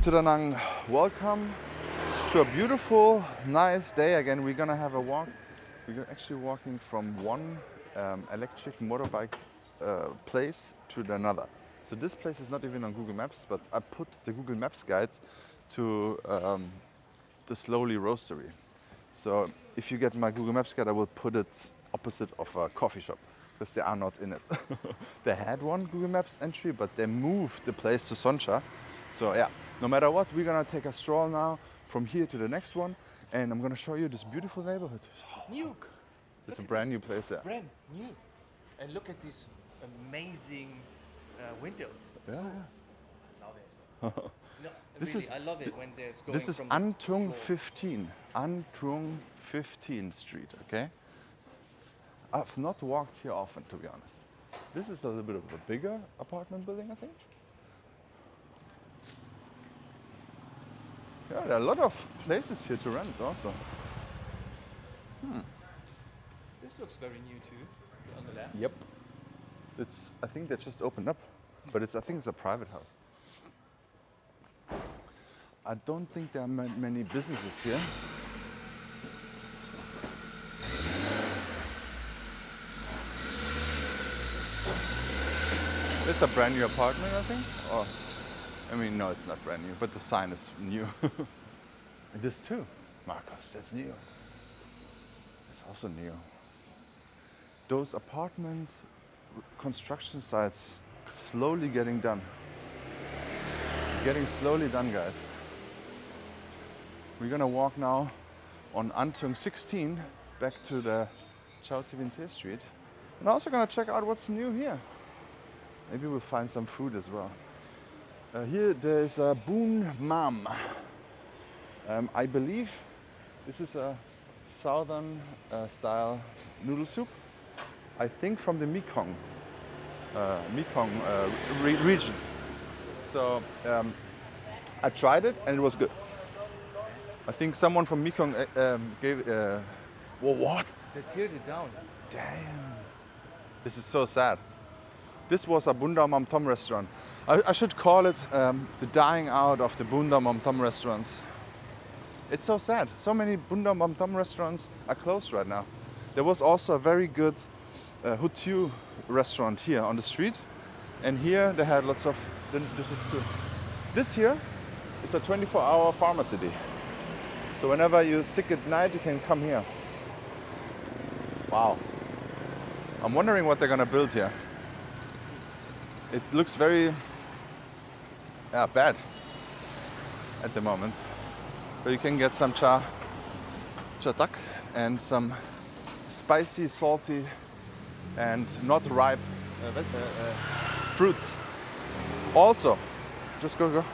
to Da Nang. Welcome to a beautiful, nice day again. We're gonna have a walk. We're actually walking from one electric motorbike place to another. So this place is not even on Google Maps, but I put the Google Maps guide to the Slowly Roastery. So if you get my Google Maps guide, I will put it opposite of a coffee shop because they are not in it. They had one Google Maps entry, but they moved the place to Soncha. So yeah, no matter what, we're gonna take a stroll now from here to the next one, and I'm gonna show you this beautiful neighborhood. Oh, New. it's a brand new place there. Brand new. And look at these amazing windows. Yeah, so, yeah. I love it. No, This really, is- I love it when there's going This is from the Antung floor. 15, Antung 15 Street, okay? I've not walked here often, to be honest. This is a little bit of a bigger apartment building, I think. Yeah, there are a lot of places here to rent also. This looks very new too, on the left. Yep. I think they just opened up, but I think it's a private house. I don't think there are many businesses here. It's a brand new apartment, I think. Or, I mean, no, it's not brand new, but the sign is new. And this too, Marcos, that's new. It's also new. Those apartments, construction sites, slowly getting done. Getting slowly done, guys. We're gonna walk now on Antung 16 back to the Chao Tivinte Street. And also gonna check out what's new here. Maybe we'll find some food as well. Here there's a Boon Mam. I believe this is a southern style noodle soup. I think from the Mekong region. So I tried it and it was good. I think someone from Mekong gave. Whoa, what? They teared it down. Damn. This is so sad. This was a Bunda Mam Tom restaurant. I should call it the dying out of the Bunda Mam Tom restaurants. It's so sad. So many Bunda Mam Tom restaurants are closed right now. There was also a very good Hutu restaurant here on the street. And here they had lots of, this is too. This here is a 24-hour pharmacy. So whenever you're sick at night, you can come here. Wow. I'm wondering what they're gonna build here. It looks very bad at the moment. But you can get some chatak and some spicy, salty, and not ripe fruits. Also, just go.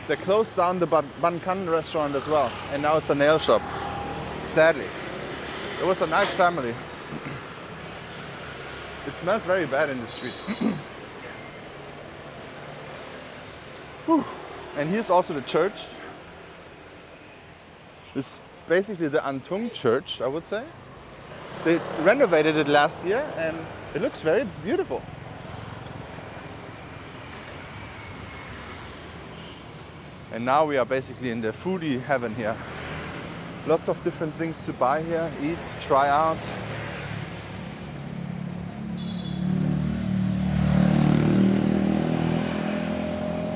They closed down the Ban Kan restaurant as well, and now it's a nail shop. Sadly, it was a nice family. It smells very bad in the street. Whew. And here's also the church. It's basically the Antung church, I would say. They renovated it last year and it looks very beautiful. And now we are basically in the foodie heaven here. Lots of different things to buy here, eat, try out.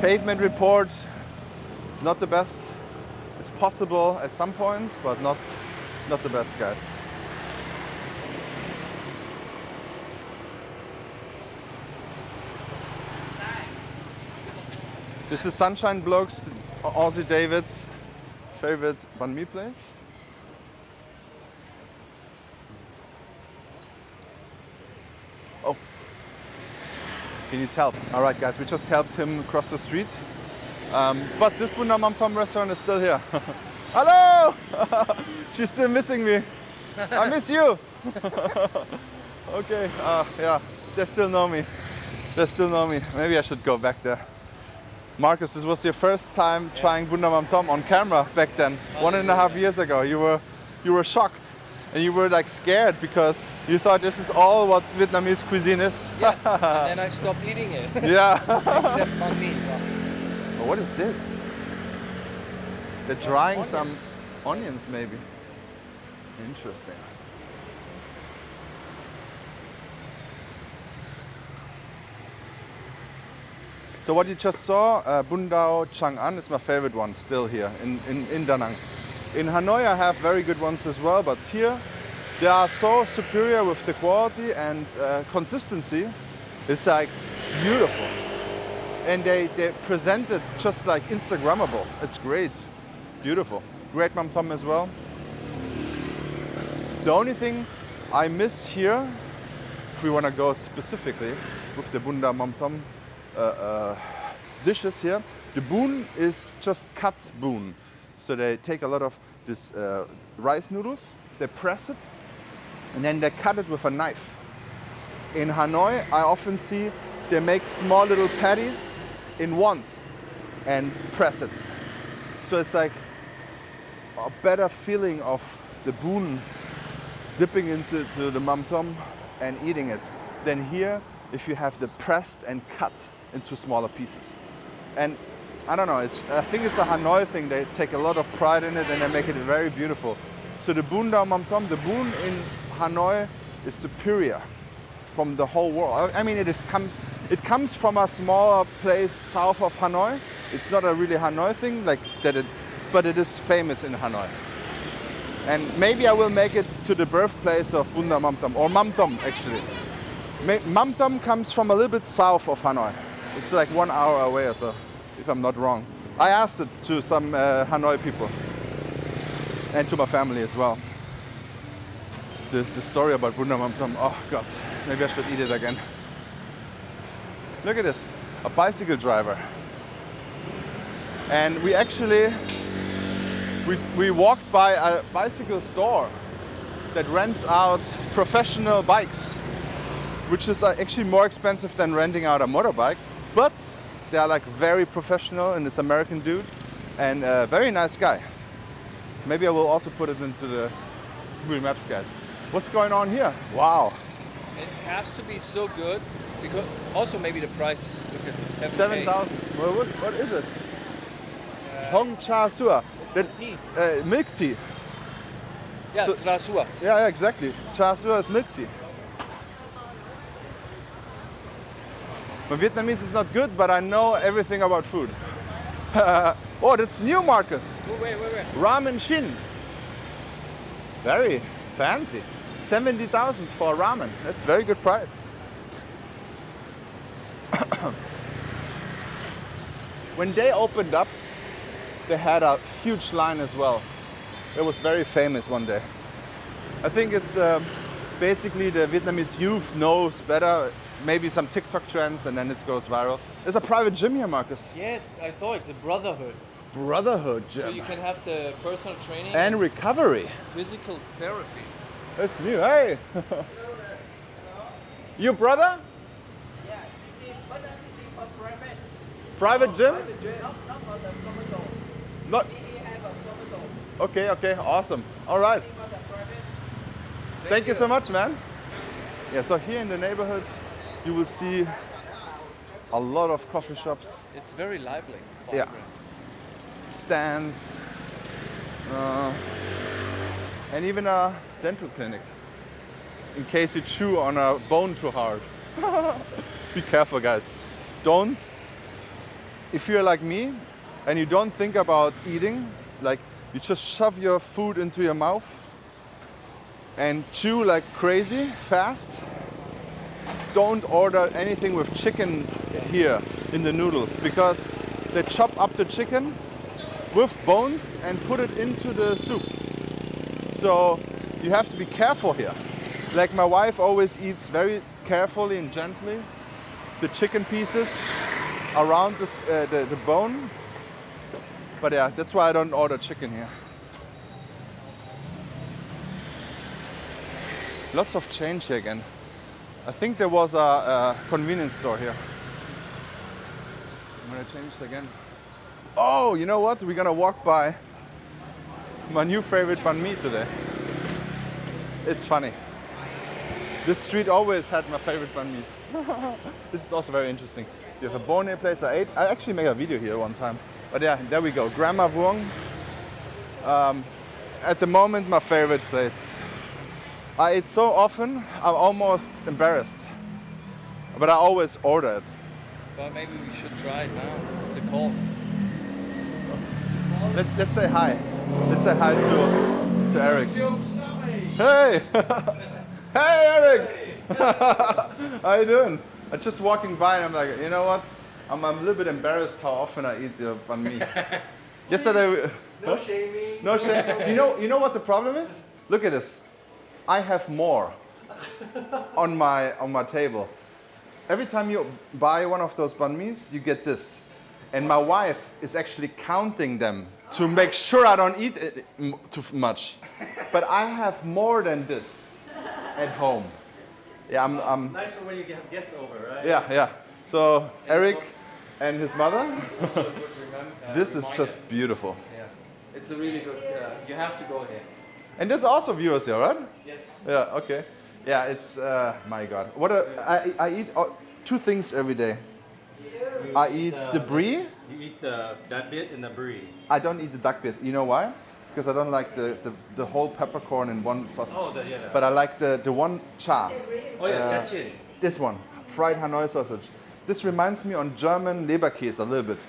Pavement report, it's not the best. It's possible at some point, but not the best, guys. This is Sunshine Blokes, Aussie David's favorite banh mi place. Oh, he needs help. All right, guys, we just helped him cross the street. But this Bunda Mam Tom restaurant is still here. Hello! She's still missing me. I miss you. Okay, yeah, they still know me. Maybe I should go back there. Marcus, this was your first time trying Bunda Mam Tom on camera back then, 1.5 years ago. You were shocked and you were like scared because you thought this is all what Vietnamese cuisine is. Yeah, and then I stopped eating it. Yeah. Except banh mi. But what is this? They're drying onions. some onions maybe. Interesting. So what you just saw, Bun Dao Chang An is my favorite one still here in Da Nang. In Hanoi I have very good ones as well, but here they are so superior with the quality and consistency. It's like beautiful. And they present it just like Instagrammable. It's great. Beautiful. Great Mam Tom as well. The only thing I miss here, if we want to go specifically with the Bun Dao Mam Tom dishes here, the boon is just cut boon. So they take a lot of this rice noodles, they press it, and then they cut it with a knife. In Hanoi, I often see they make small little patties in ones and press it. So it's like a better feeling of the boon dipping into the mam tom and eating it than here if you have the pressed and cut into smaller pieces. And I don't know, I think it's a Hanoi thing. They take a lot of pride in it and they make it very beautiful. So the Bun Dao Mam Tom, the boon in Hanoi is superior from the whole world. I mean, it comes from a smaller place south of Hanoi. It's not a really Hanoi thing, like that, but it is famous in Hanoi. And maybe I will make it to the birthplace of Bun Dao Mam Tom, or Mam Tom actually. Mam Tom comes from a little bit south of Hanoi. It's like 1 hour away or so, if I'm not wrong. I asked it to some Hanoi people and to my family as well. The story about Bun Dao Mam Tom, oh God, maybe I should eat it again. Look at this, a bicycle driver. And we actually, we walked by a bicycle store that rents out professional bikes, which is actually more expensive than renting out a motorbike, but they are like very professional, and this American dude, and a very nice guy. Maybe I will also put it into the Google Maps guide. What's going on here? Wow. It has to be so good because also maybe the price. Look at this. 7,000. Well, what is it? Hong Cha Sua. It's tea. Milk tea. Yeah, So- Trasua. Yeah, exactly. Cha Sua is milk tea. My Vietnamese is not good, but I know everything about food. Oh, that's new, Marcus. Oh, wait. Ramen Shin. Very fancy. 70,000 for a ramen. That's a very good price. When they opened up, they had a huge line as well. It was very famous one day. I think it's basically the Vietnamese youth knows better, maybe some TikTok trends, and then it goes viral. There's a private gym here, Marcus. Yes, I thought the brotherhood. Brotherhood gym. So you can have the personal training And recovery. physical therapy. That's new. Hey. Your brother? Yeah, this is for private. Private gym? Not for the commercial. Not. We have a commercial. Okay, awesome. All right. For the private. Thank you so much, man. Yeah, so here in the neighborhood, you will see a lot of coffee shops, It's very lively. Yeah. vibrant. stands, and even a dental clinic, in case you chew on a bone too hard. Be careful, guys. Don't, if you're like me and you don't think about eating, like you just shove your food into your mouth and chew like crazy fast, don't order anything with chicken here in the noodles, because they chop up the chicken with bones and put it into the soup. So you have to be careful here. Like my wife always eats very carefully and gently the chicken pieces around the bone. But yeah, that's why I don't order chicken here. Lots of change here again. I think there was a convenience store here. I'm gonna change it again. Oh, you know what? We're gonna walk by my new favorite banh mi today. It's funny. This street always had my favorite banh mi's. This is also very interesting. You have a Bone place I actually made a video here one time. But yeah, there we go. Grandma Vuong. At the moment, my favorite place. I eat so often, I'm almost embarrassed. But I always order it. Well, maybe we should try it now. It's a call. Let's say hi. Let's say hi to Eric. Hey! Hey, Eric! How you doing? I'm just walking by and I'm like, you know what? I'm a little bit embarrassed how often I eat the banh mi. Yesterday, No shaming. no shame. You know what the problem is? Look at this. I have more on my table. Every time you buy one of those banh mi's, you get this. And my wife is actually counting them to make sure I don't eat it too much. But I have more than this at home. Yeah, I'm Nice for when you have guests over, right? yeah. So Eric and his mother, this is just beautiful. Yeah, it's a really good. You have to go here. And there's also viewers here, right? Yes. Yeah, okay. Yeah, it's, my God. I eat two things every day. I eat the brie. You eat that bit in the brie. I don't eat the duck bit. You know why? Because I don't like the whole peppercorn in one sausage. Oh, But I like the one cha. Oh yeah, chachin. This one, fried Hanoi sausage. This reminds me on German Leberkäse a little bit.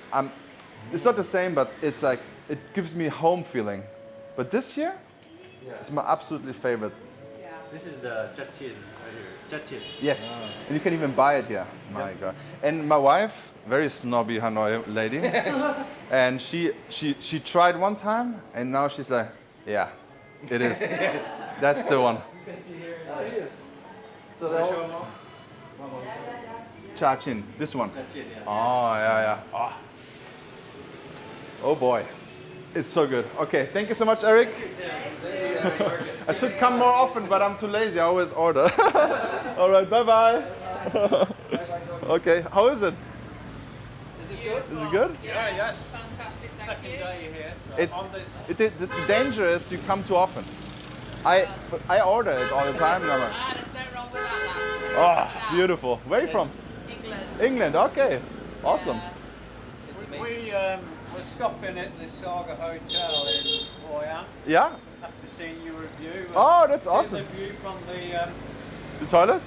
It's not the same, but it's like, it gives me home feeling. But this here is my absolutely favorite. This is the chachin right here. Chachin. Yes, and you can even buy it here. My God. And my wife, very snobby Hanoi lady, and she tried one time, and now she's like, yeah, it is. That's the one. You can see here. So Wanna show 'em off? Cha Chin, this one. Chachin, yeah. Oh, yeah. Oh boy, it's so good. Okay, thank you so much, Eric. I should come more often, but I'm too lazy. I always order. All right, bye-bye. Okay, how is it? Is it good? Is it good? Yeah, yes. Fantastic, thank Second you. day here. It- On this. The danger is you come too often. I order it all the time. And I'm like, Ah, there's no wrong with that, lad. oh, beautiful. Where are you from? England. England. Okay, awesome. We're stopping at the Saga Hotel in Hoi An Yeah. after seeing your review. Oh, that's Seeing awesome. The view from The toilet?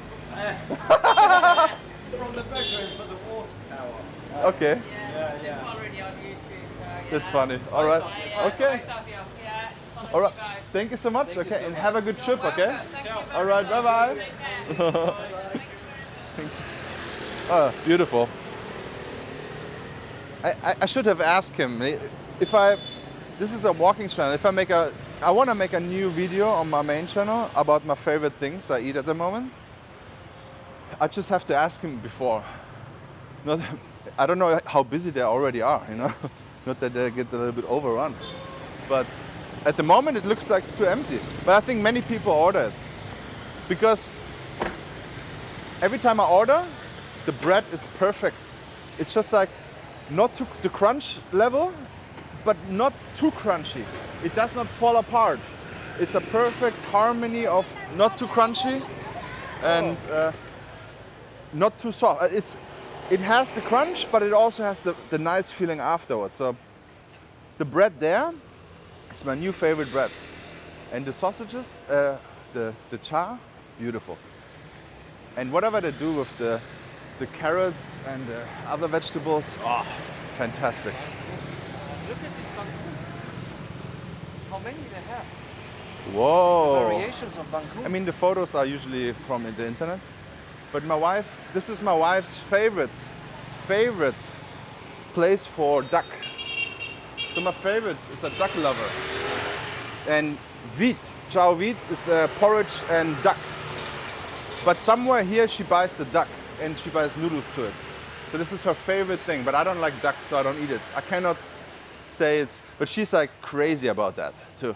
from the bedroom for the water tower. Okay, Yeah, yeah. already on YouTube. that's funny. All right. Okay. Yeah, follow All right. you guys. Thank you so much. Okay, and have a good trip. You're Okay. welcome. Thank you very All right. much. Bye bye. Take care. Oh, beautiful. I should have asked him if this is a walking channel. If I want to make a new video on my main channel about my favorite things I eat at the moment. I just have to ask him before. I don't know how busy they already are, you know. Not that they get a little bit overrun, but at the moment it looks like too empty. But I think many people order it because every time I order, the bread is perfect. It's just like not to the crunch level, but not too crunchy. It does not fall apart. It's a perfect harmony of not too crunchy and not too soft. It has the crunch, but it also has the nice feeling afterwards. So the bread there is my new favorite bread. And the sausages, the cha, beautiful. And whatever they do with the carrots and the other vegetables, oh, fantastic. Look at this bangkok. How many they have? Whoa. Variations of bangkok. I mean, the photos are usually from the internet. But my wife, this is my wife's favorite place for duck. So my favorite is a duck lover. And wheat, chow wheat is porridge and duck. But somewhere here she buys the duck and she buys noodles to it. So this is her favorite thing, but I don't like duck, so I don't eat it. I cannot say it's, but she's like crazy about that too.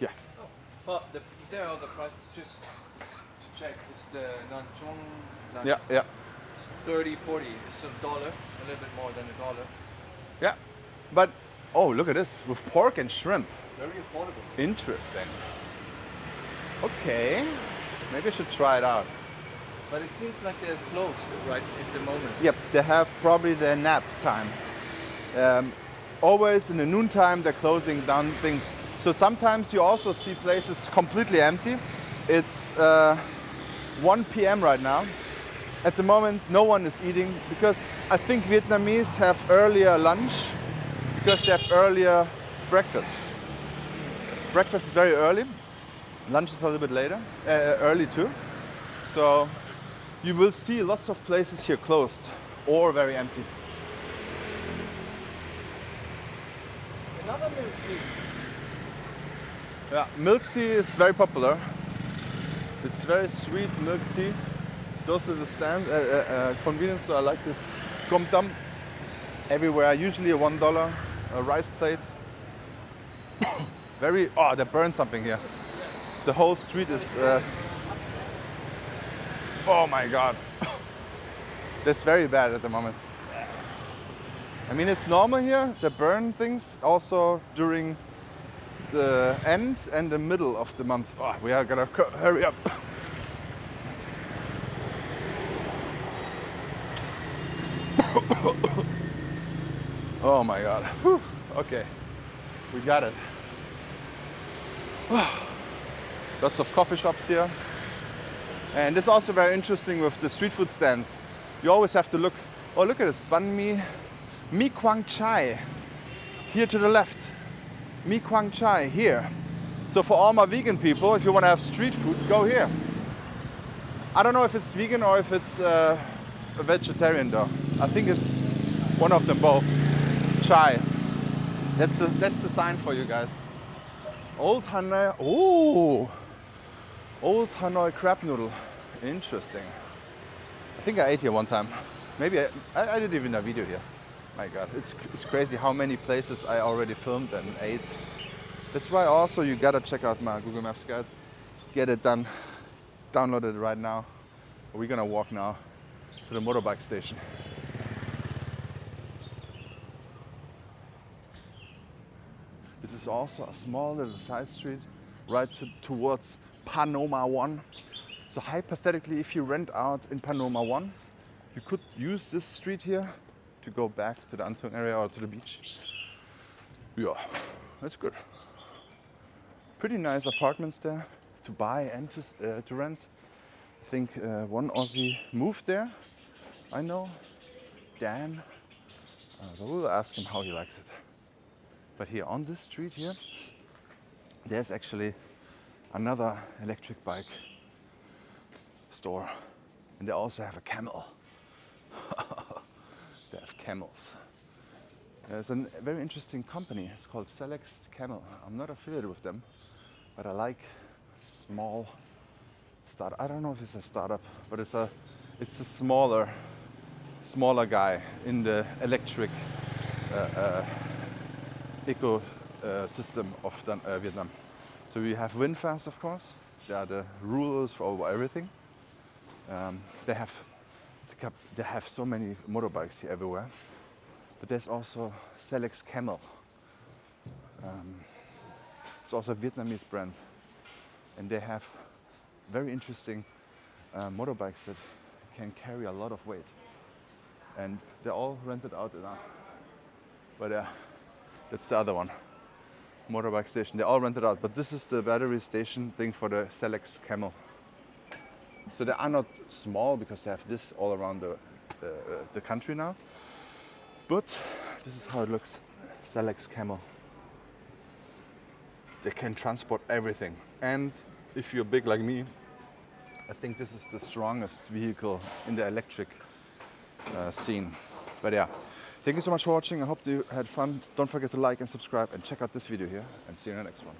Yeah. But there are the prices just to check. It's the nanchong. Yeah, yeah. It's 30, 40. It's $1, a little bit more than $1. Yeah. But, oh, look at this, with pork and shrimp. Very affordable. Interesting. Okay. Maybe I should try it out. But it seems like they're closed right at the moment. Yep, they have probably their nap time. Always in the noontime, they're closing down things. So sometimes you also see places completely empty. It's 1 p.m. right now. At the moment, no one is eating because I think Vietnamese have earlier lunch because they have earlier breakfast. Breakfast is very early. Lunch is a little bit later, early too. So you will see lots of places here closed or very empty. Another milk tea. Yeah, milk tea is very popular. It's very sweet milk tea. Those are the stands, convenience store. I like this gom tam everywhere. Usually a $1 rice plate. Very, oh, they burned something here. The whole street is, oh my God. That's very bad at the moment. I mean, it's normal here, they burn things also during the end and the middle of the month. Oh, we are gonna hurry up. Oh my God. Whew. Okay, we got it. Lots of coffee shops here. And this is also very interesting with the street food stands. You always have to look, oh look at this, banh mi, mi quang chai, here to the left. Mi quang chai here. So for all my vegan people, if you want to have street food, go here. I don't know if it's vegan or if it's a vegetarian though. I think it's one of them both. Chai. That's the sign for you guys. Old Hanoi. Oh, Old Hanoi crab noodle. Interesting. I think I ate here one time. Maybe I did even a video here. My God, it's crazy how many places I already filmed and ate. That's why also you gotta check out my Google Maps guide. Get it done. Download it right now. We're gonna walk now to the motorbike station. This is also a small little side street right towards Panoma 1. So hypothetically, if you rent out in Panoma 1, you could use this street here to go back to the Antung area or to the beach. Yeah, that's good. Pretty nice apartments there to buy and to rent. I think one Aussie moved there, I know, Dan. So we'll ask him how he likes it. But here on this street here, there's actually another electric bike store. And they also have a camel. They have camels. There's a very interesting company. It's called Select Camel. I'm not affiliated with them, but I like small startup. I don't know if it's a startup, but it's a smaller guy in the electric ecosystem of Vietnam. So we have VinFast, of course. They are the rulers for everything. They have so many motorbikes here everywhere. But there's also Select Camel. It's also a Vietnamese brand, and they have very interesting motorbikes that can carry a lot of weight. And they're all rented out now. But that's the other one, motorbike station. They're all rented out, but this is the battery station thing for the Select Camel. So they are not small because they have this all around the country now. But this is how it looks, Select Camel. They can transport everything. And if you're big like me, I think this is the strongest vehicle in the electric scene. But yeah, thank you so much for watching. I hope you had fun. Don't forget to like and subscribe and check out this video here, and see you in the next one.